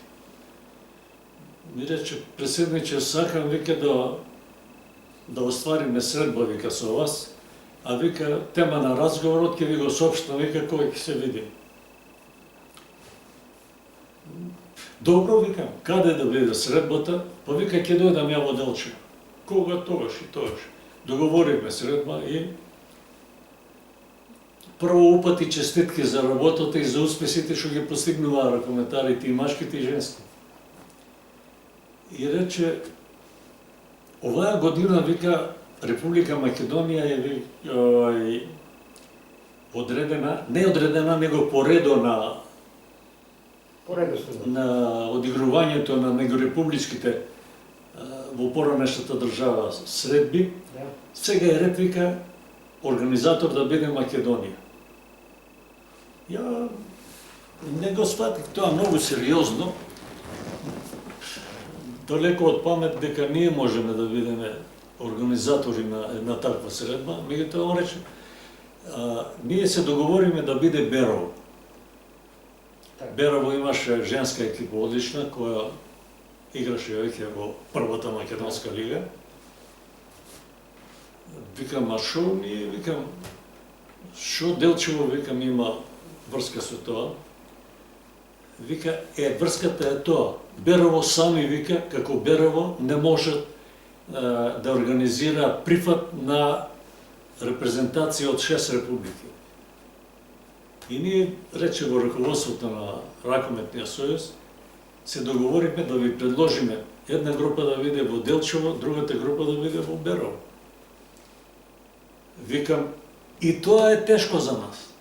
Ми рече, председниче, сакам, вика, да оствариме средба, вика, со вас, а вика, тема на разговорот ќе ви го соопштам, вика, кој ќе се види. Добро, викам, каде да биде средбата? Па вика, ќе дојдам ја во Делчево. Кога тогаш и тогаш. Договоривме средба и прво упати честитки за работата и за успесите што ги постигнуваа ракометарите и машките и женски. И рече, оваа година, вика, Република Македонија е одредена, не одредена, него поредо на одигрувањето на меѓурепубличките во поранешната држава средби. Сега е ред, вика, организатор да биде Македонија. Ја не го сватих тоа многу сериозно, далеко од памет дека ние можеме да бидеме организатори на една таква средба, меѓутоа он рече, ние се договориме да биде Берово. Берово имаше женска екипа одлична, која играше веќе во првата македонска лига. Викам, а шо ние, викам, шо Делчево, викам, има врска со тоа? Вика, врската е тоа. Берово сами, вика, како Берово не може да организира прифат на репрезентација од 6 републики. И ние, рече во раководството на Ракометниот сојуз, се договориме да ви предложиме една група да биде во Делчево, другата група да биде во Берово. Викам, и тоа е тешко за нас.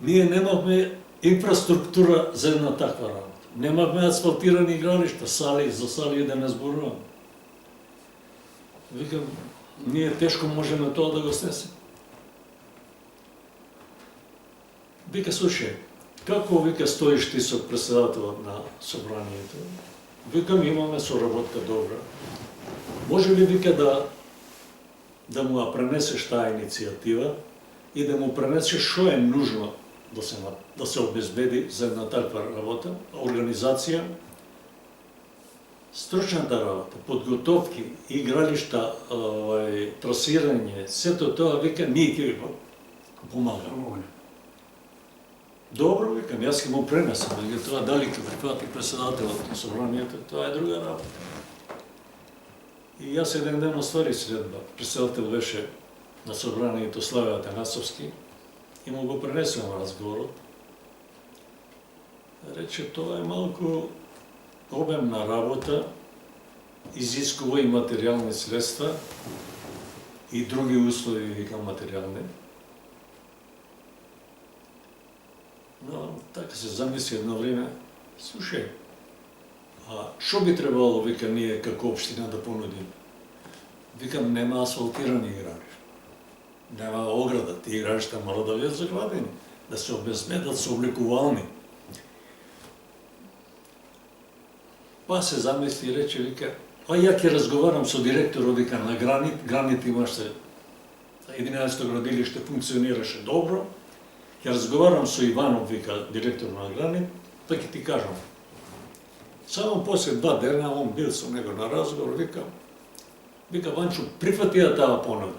Ние немавме инфраструктура за една таква работа. Немавме асфалтирани игралишта, сали, за сали да не зборувам. Викам, ние тешко можеме тоа да го снесеме. Вика, слушај, како, вика, стоиш ти со председателот на собранието? Викам, имаме соработка добра. Може ли, вика, да му ја пренесеш таа иницијатива и да му пренесеш шо е нужно да се обезбеди за една таква работа, организација, стручната работа, подготовки, игралишта, трасирање, сето тоа, вика, ние ќе ви помагаме. Добро, викам, јас ќе му пренесам, тоа дали ќе прифати председателот на собранието, тоа е друга работа. И јас еден ден оствари средба. Председател беше на собранието Славе Атанасовски и му го пренесувам разговорот. Рече, тоа е малку обемна работа, изискува и материјални средства и други услови, викам, материјални. Но така се замисли едно време, слушај, шо би требало, вика, ние како општина да понудиме? Викам, нема асфалтирани игралишта, нема ограда, ти игралишта мора да бидат заградени, да се обезбедат со облекувални. Па се замисли и рече, вика, ја ќе разговарам со директорот, вика, на Гранит, Гранит имаше 11-то градилиште, функционираше добро, ќе разговарам со Иванов, вика, директор на Гранит, па ќе ти кажам. Само после 2 дена, он бил со него на разговор, вика, Ванчо, прифати ја таа понуда.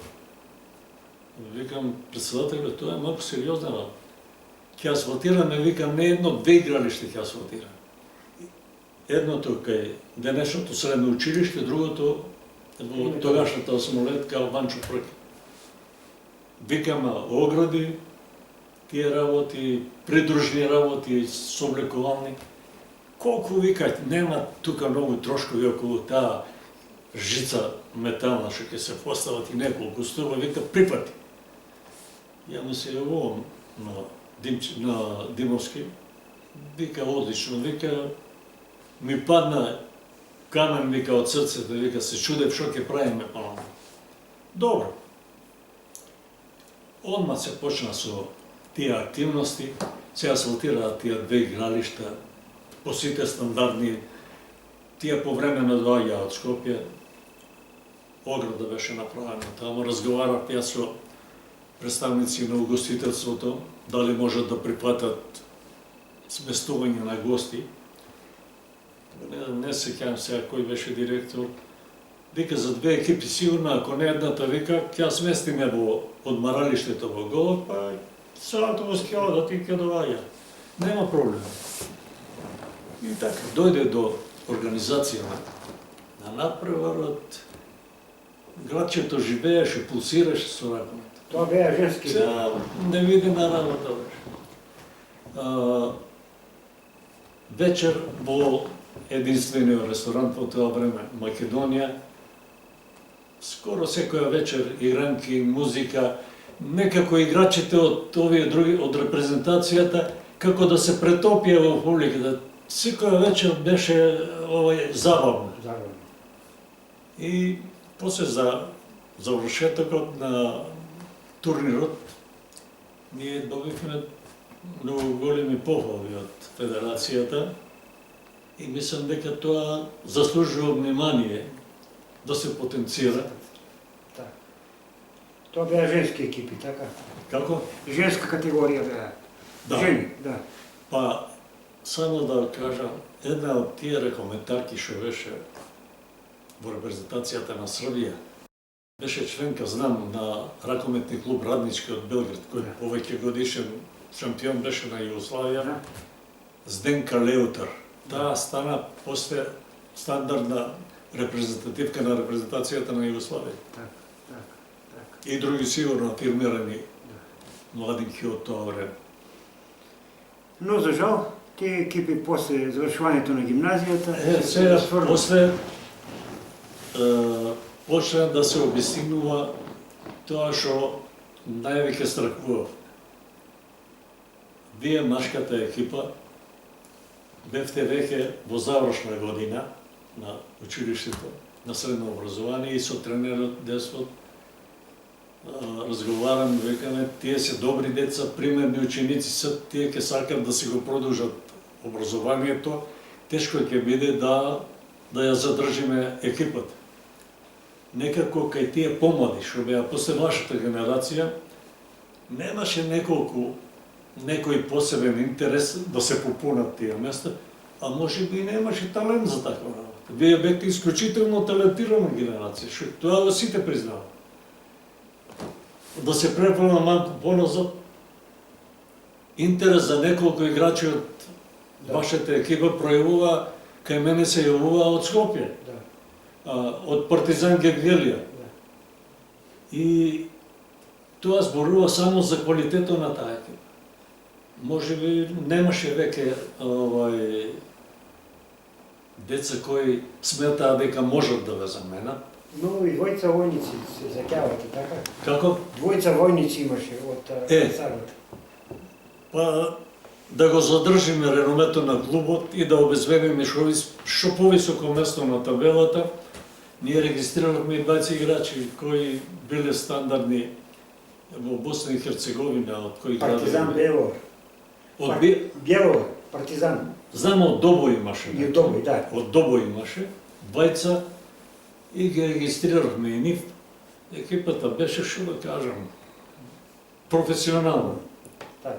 Викам, председателю, тоа е малку сериозна работа. Ќе асфалтираме, викам, не едно, 2 игралишта ќе асфалтираме. Едното кај денешното средно училиште, другото во тогашната осмолетка Ванчо Прки. Викам, огради, тие работи, придружни работи, соблекувални. Колку, вика, нема тука многу трошкови околу таа жица метална што ќе се постават и неколку стуба, вика, припати. Ја му се јавувам на Димовски, вика, одлично, вика, ми падна камен, вика, од срцето, вика, се чудев што ќе правиме поновно. Добро. Одма се почна со тие активности, се асфалтираа тие 2 игралишта, по сите стандардни, тие по време на доаѓа од Скопје, ограда беше направена, таму разговарав јас со представници на угостителството, дали можат да прифатат сместување на гости. Не сеќавам сега кој беше директор. Вика, за 2 екипи сигурно, ако не едната, вика, ќе сместиме во одмаралиштето во Голог, па со автобус ќе одат и ќе доаѓа. Нема проблем. И така, дојде до организација на надпреварот, градчето живееше, пулсираше со ракомет. Тоа беа женски. Невидима работа беше. Вечер во единствениот ресторант во тоа време, Македонија, скоро секоја вечер игранки, музика, некако играчите од овие други, од репрезентацијата, како да се претопија во публиката. Секоја вечер беше забавно. И после за завршетокот на турнирот, ние добивме многу големи похвали од Федерацијата и мислам дека тоа заслужува внимание да се потенцира. Так. Тоа беа женски екипи, така? Како? Женска категорија беа. Да. Жени, да. Па, само да кажам, една од тие рекоментарки што беше во репрезентацијата на Србија, беше членка, знам, на ракометни клуб Раднички од Белград, кој повеќе годишен шампион беше на Југославија, Да. Зденка Леутер. Таа стана после стандардна репрезентативка на репрезентацијата на Југославија. Так. И други сигурно афирмирани младинки од тоа време. Но за жал, тие екипи после завршувањето на гимназијата Сега, сврнаа. после почна да се објаснува тоа што највеќе страхував. Вие, машката екипа, бевте веќе во завршна година на училиштето, на средно образование и со тренерот Деспот разговарам, векаме, тие се добри деца, примерни ученици се, тие ќе сакат да си го продолжат образованието, тешко ќе биде да ја задржиме екипата. Некако кај тие помлади, што беа после вашата генерација, немаше некој посебен интерес да се попунат тие места, а може би и немаше талент за таква работа. Вие бевте исклучително талентирана генерација, што тоа го сите признават. Да се препрема малку поназад, интерес за неколку играчи од вашата екипа пројавува, кај мене се јавува од Скопје, од Партизан Гергелија. И тоа зборува само за квалитетот на таа екипа. Може би немаше веќе деца кои сметаа дека можат да ве заменат. Но и двојца војници се заќавате, така? Како? Двојца војници имаше од царот. Па да го задржиме реномето на клубот и да обезбедиме што повисоко место на табелата, ние регистрирахме и 20 играчи кои биле стандардни во Босна и Херцеговина, од кои Партизан Белор. Од Белор, Партизан. Знам од Добој имаше. И од Добој, да. Од Добој имаше 20 и ги регистрирахме и нив. Екипата беше, што да кажам, професионална. Так.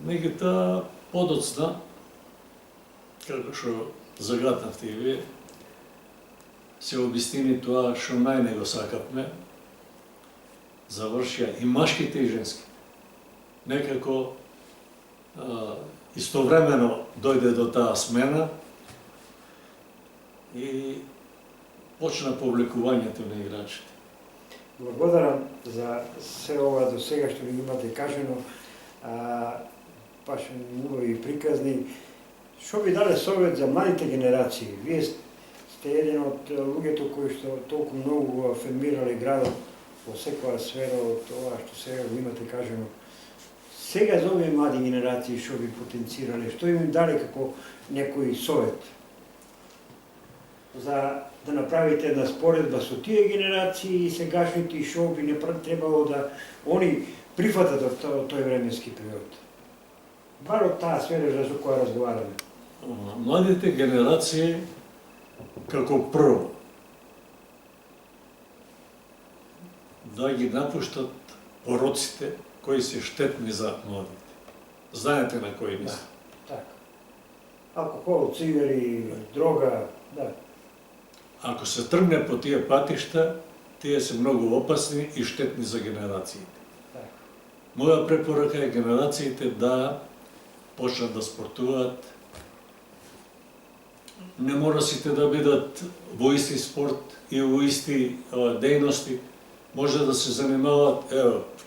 Меѓутоа, подоцна, како што загатнавте и вие, се обистини тоа што најне го сакавме, завршија и машките и женски. Некако истовремено дојде до таа смена и почна повлекувањето на играчите. Благодарам за се ова до сега што ви имате кажено, баш убави приказни. Што би дале совет за младите генерации? Вие сте еден од луѓето кои што толку многу го афирмирале градот во секоја сфера од тоа што сега го имате кажено. Сега за овие млади генерации што би потенцирале, што им дале како некој совет? За да направите една споредба со тие генерации и сегашните, што би не требало да они прифатат од тој временски период. Бар од таа сфера за која разговараме. Младите генерации, како прво, да ги напуштат пороците кои се штетни за младите. Знаете на кои мисли? Така. Алкохол, цигари, дрога, да. Ако се тргне по тие патишта, тие се многу опасни и штетни за генерациите. Така. Моја препорака е генерациите да почнат да спортуваат. Не мора сите да бидат во исти спорт и во исти дејности. Може да се занимаваат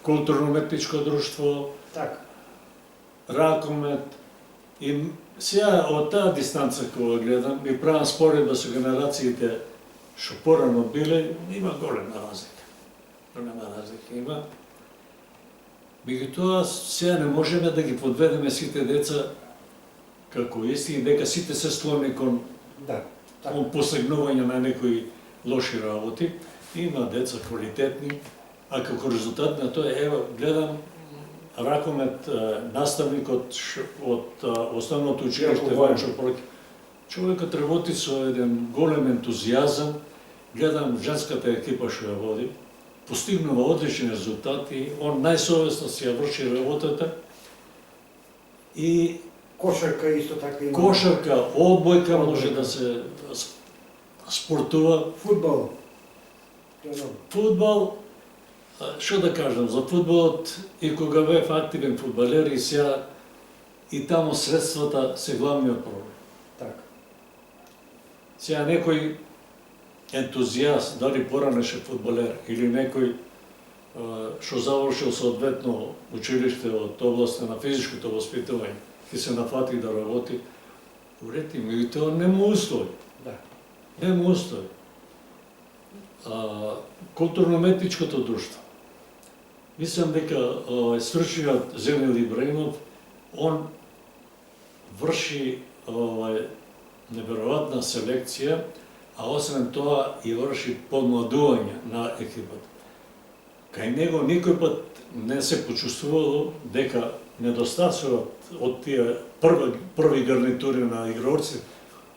културно-уметничко друштво, Така. ракомет. И сега од таа дистанца кога гледам и правам споредба со генерациите што порано биле, има голема разлика. Голема разлика има. Меѓутоа, сега не можеме да ги подведеме сите деца како исти и дека сите се склонни кон посегнување на некои лоши работи. Има деца квалитетни, а како резултат на тоа, ево, гледам Ракомет, наставникот од основното училиште Ванчо Проќ. Човекот работи со еден голем ентузијазам, гледам женската екипа што ја води, постигнува одлични резултати, он најсовесно си ја врши работата и Кошарка исто така има. кошарка, одбојка може да се спортува. Фудбал. Фудбал, што да кажам, за фудбалот и кога бев активен фудбалер и сега и таму средствата се главниот проблем. Така. Сега некој ентузијаст, дали поранеше фудбалер или некој што завршил соодветно училиште од областа на физичкото воспитување, ќе се нафати да работи, урети, меѓутоа нема услови. Да. Нема услови. Културно-уметничкото друштво. Мислам дека стручниот Земил Ибраимов, он врши неверојатна селекција, а освен тоа и врши подмладување на екипата. Кај него никој пат не се почувствувало дека недостатокот од тие први гарнитури на игрорци,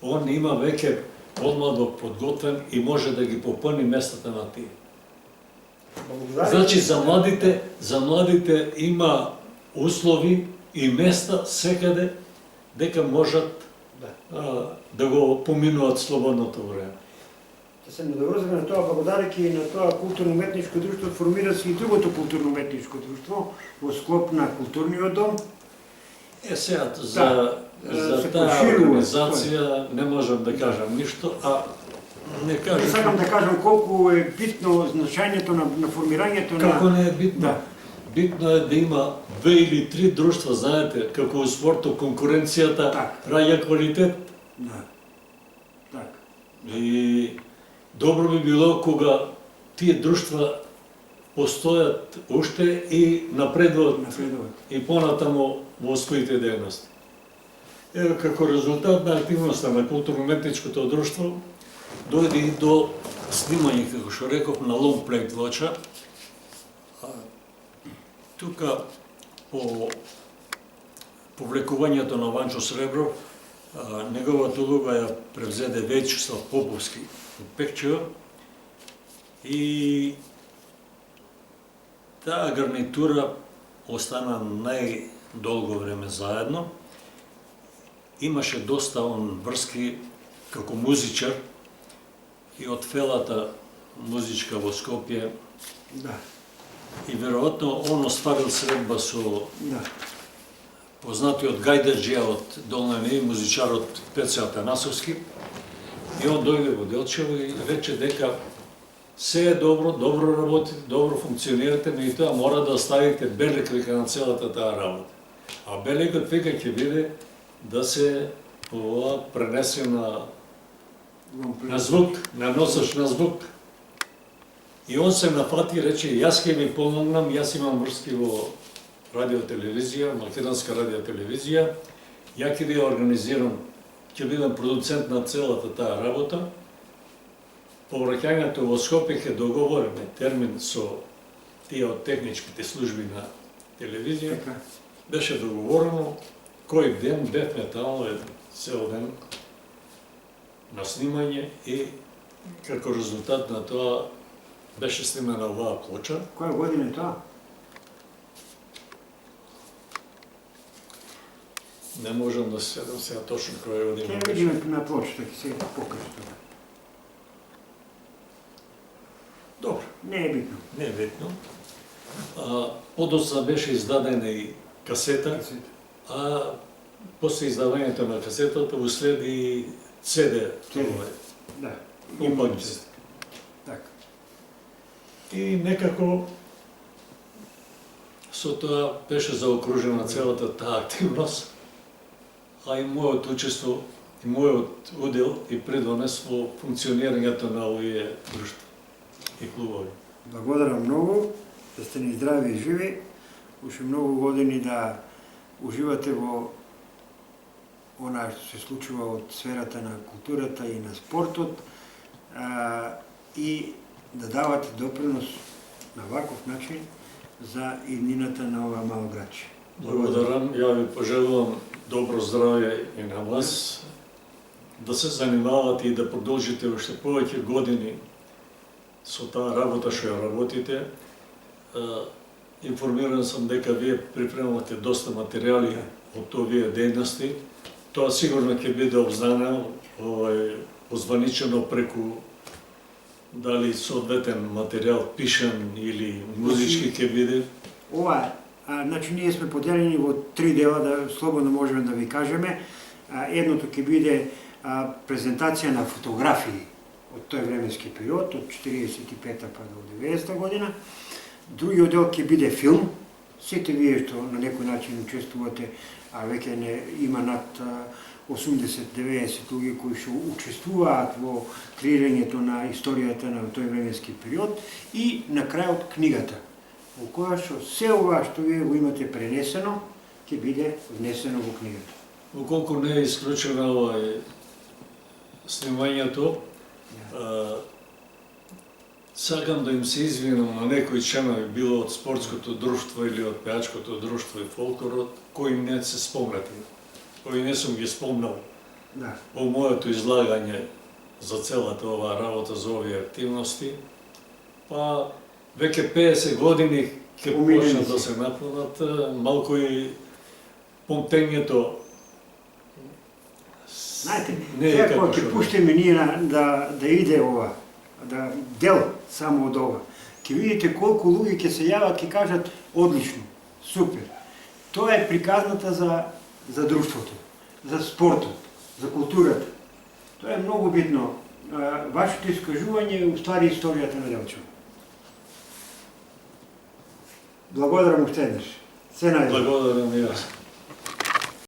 он има веќе подмладок подготвен и може да ги попълни местата на тие. Значи за младите има услови и места секаде дека можат да го поминуваат слободното време. Да се надоврзаме на тоа, благодарејќи на тоа културно-уметничко друштво, формира се и другото културно-уметничко друштво во склоп на културниот дом. Сега, за таа организација не можам да кажам ништо, а не кажам... Не сакам да кажам колку е битно значењето на формирањето на... Како не е битно? Да. Битно е да има 2 или 3 друштва, знаете, како у спортот конкуренцијата раѓа квалитет. Да. Так. И добро би било кога тие друштва постојат уште и напредуваат и понатаму во своите дејности. Ево, како резултат на активноста на културно-уметничкото друштво, дојде и до снимање, како што реков, на long play плоча. Тука, по повлекувањето на Ванчо Сребров, неговата улога ја превзеде Вејчеслав Поповски од Пекчево и таа гарнитура остана најдолго време заедно. Имаше доста он врски како музичар и од фелата музичка во Скопје. Да. И веројатно он остварил средба со познатиот гајдерџија од Долна Неи, музичарот Пеце Атанасовски. И он дојде во Делчево и рече дека се е добро, добро работите, добро функционирате, меѓутоа мора да оставите белег века на целата таа работа. А белегот века ќе биде да се пренесе на звук, на носач на звук. И он се нафати и рече, јас ќе ви помогнам, јас имам врски во радиотелевизија, македонска радиотелевизија, ја ќе ви организирам, ќе бидам продуцент на целата таа работа. Повраќањето во Скопје ќе договориме термин со тие од техничките служби на телевизија. Беше договорено, кој ден бевме таму цел ден на снимање и како резултат на тоа беше снимена оваа плоча. Која година е тоа? Не можам да се седам сега точно која година. Ќе видиме на плочата, ќе се покаже тоа. Добро. Не е битно. Не е битно. Подоцна беше издадена и касета, а после издавањето на касетата уследи CD. Да. Компакт. Така. И некако со тоа беше заокружена целата таа активност, а и мојот учество, и мојот удел и придонес во функционирањето на овие друштва и клубови. Благодарам многу, да сте ни здрави и живи, уште многу години да уживате во она што се случува од сферата на културата и на спортот и да давате допринос на ваков начин за иднината на ова мало градче. Благодарам, ја ви пожелувам добро здравје и на вас, да се занимавате и да продолжите уште повеќе години со таа работа што ја работите. Информиран сум дека вие припремате доста материјали од овие дејности. Тоа сигурно ќе биде обзнано, озваничено преку дали соодветен материјал пишан или музички ќе биде. Ова, значи ние сме поделени во 3 дела, да слободно можеме да ви кажеме. Едното ќе биде презентација на фотографии од тој временски период, од 45-та па до 90-та година. Другиот дел ќе биде филм. Сите вие што на некој начин учествувате, а веќе не има над 80-90 луѓе кои што учествуваат во креирањето на историјата на тој временски период, и на крајот книгата, во која што се ова што вие го имате пренесено, ќе биде внесено во книгата. Околку не е исклучено снимањето, сакам да им се извинам на некои членови, било од спортското друштво или од пеачкото друштво и фолклорот, кои не се спомнати, кои не сум ги спомнал во моето излагање за целата оваа работа, за овие активности. Па веќе 50 години ќе почнат да се наpunат, малку и помтењето. Знаете, сега кога ќе пуштиме ние да иде ова, да дел само од ова, ќе видите колку луѓе ќе се јават, ќе кажат одлично, супер. Тоа е приказната за друштвото, за спортот, за културата. Тоа е многу битно. Вашето искажување е уствари историјата на Делчево. Благодарам уште еднаш. Се најдобро. Благодарам и јас.